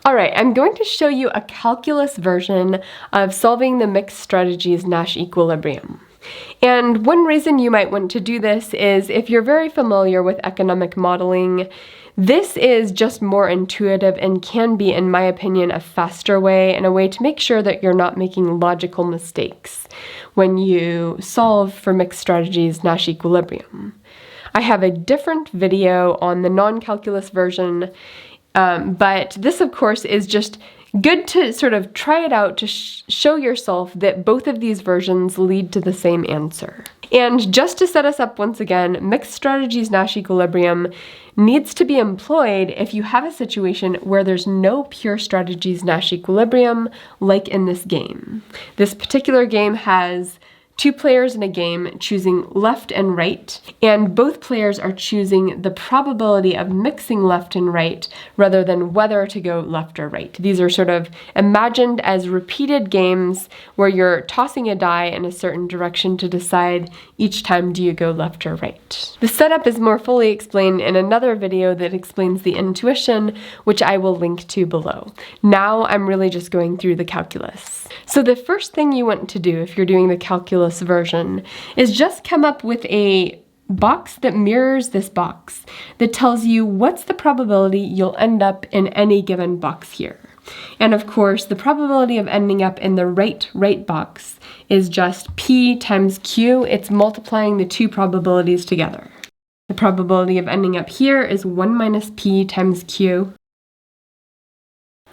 Alright, I'm going to show you a calculus version of solving the mixed strategies Nash equilibrium. And one reason you might want to do this is if you're very familiar with economic modeling, this is just more intuitive and can be, in my opinion, a faster way and a way to make sure that you're not making logical mistakes when you solve for mixed strategies Nash equilibrium. I have a different video on the non-calculus version, but this, of course, is just good to sort of try it out to show yourself that both of these versions lead to the same answer. And just to set us up once again, mixed strategies Nash equilibrium needs to be employed if you have a situation where there's no pure strategies Nash equilibrium, like in this game. This particular game has two players in a game choosing left and right, and both players are choosing the probability of mixing left and right rather than whether to go left or right. These are sort of imagined as repeated games where you're tossing a die in a certain direction to decide each time do you go left or right. The setup is more fully explained in another video that explains the intuition, which I will link to below. Now I'm really just going through the calculus. So the first thing you want to do if you're doing the calculus version is just come up with a box that mirrors this box that tells you what's the probability you'll end up in any given box here. And of course, the probability of ending up in the right box is just P times Q. It's multiplying the two probabilities together. The probability of ending up here is 1 minus P times Q.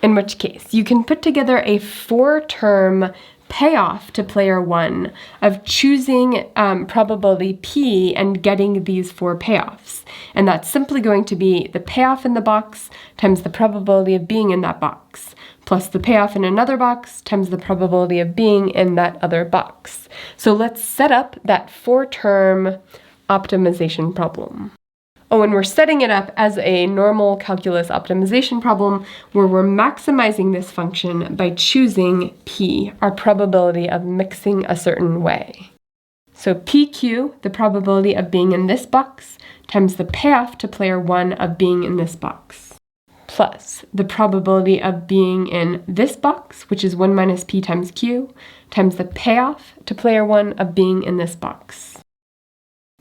In which case, you can put together a 4-term payoff to player 1 of choosing probability P and getting these 4 payoffs. And that's simply going to be the payoff in the box times the probability of being in that box, plus the payoff in another box times the probability of being in that other box. So let's set up that 4-term optimization problem. Oh, and we're setting it up as a normal calculus optimization problem where we're maximizing this function by choosing P, our probability of mixing a certain way. So PQ, the probability of being in this box, times the payoff to player 1 of being in this box, plus the probability of being in this box, which is 1 minus P times Q, times the payoff to player 1 of being in this box,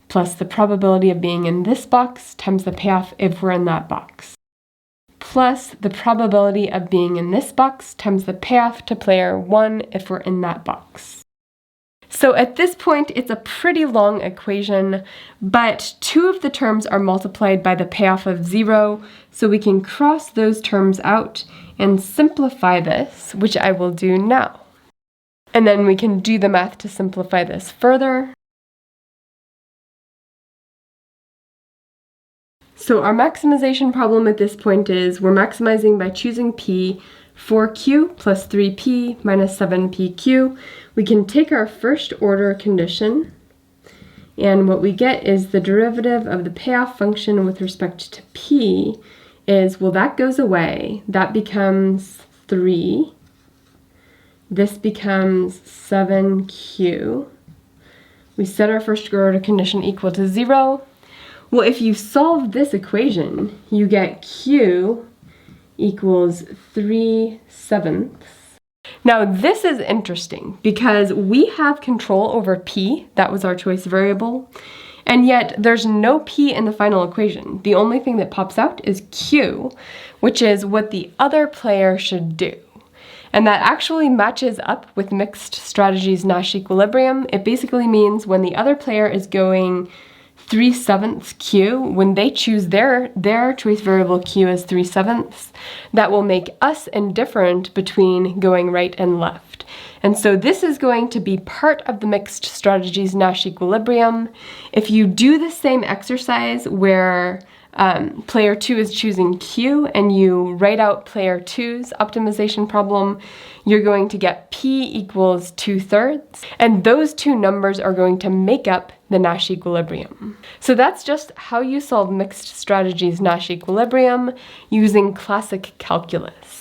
plus the probability of being in this box times the payoff if we're in that box, plus the probability of being in this box times the payoff to player 1 if we're in that box. So at this point, it's a pretty long equation, but 2 of the terms are multiplied by the payoff of 0, so we can cross those terms out and simplify this, which I will do now. And then we can do the math to simplify this further. So our maximization problem at this point is we're maximizing by choosing P, 4Q plus 3P minus 7PQ. We can take our first order condition, and what we get is the derivative of the payoff function with respect to P is, well, that goes away. That becomes 3. This becomes 7Q. We set our first order condition equal to 0. Well, if you solve this equation, you get Q equals 3/7. Now, this is interesting because we have control over P, that was our choice variable, and yet there's no P in the final equation. The only thing that pops out is Q, which is what the other player should do. And that actually matches up with mixed strategies Nash equilibrium. It basically means when the other player is going 3/7 Q, when they choose their choice variable Q as 3/7, that will make us indifferent between going right and left. And so this is going to be part of the mixed strategies Nash equilibrium. If you do the same exercise where player 2 is choosing Q and you write out player 2's optimization problem, you're going to get P equals 2/3, and those two numbers are going to make up the Nash equilibrium. So that's just how you solve mixed strategies Nash equilibrium using classic calculus.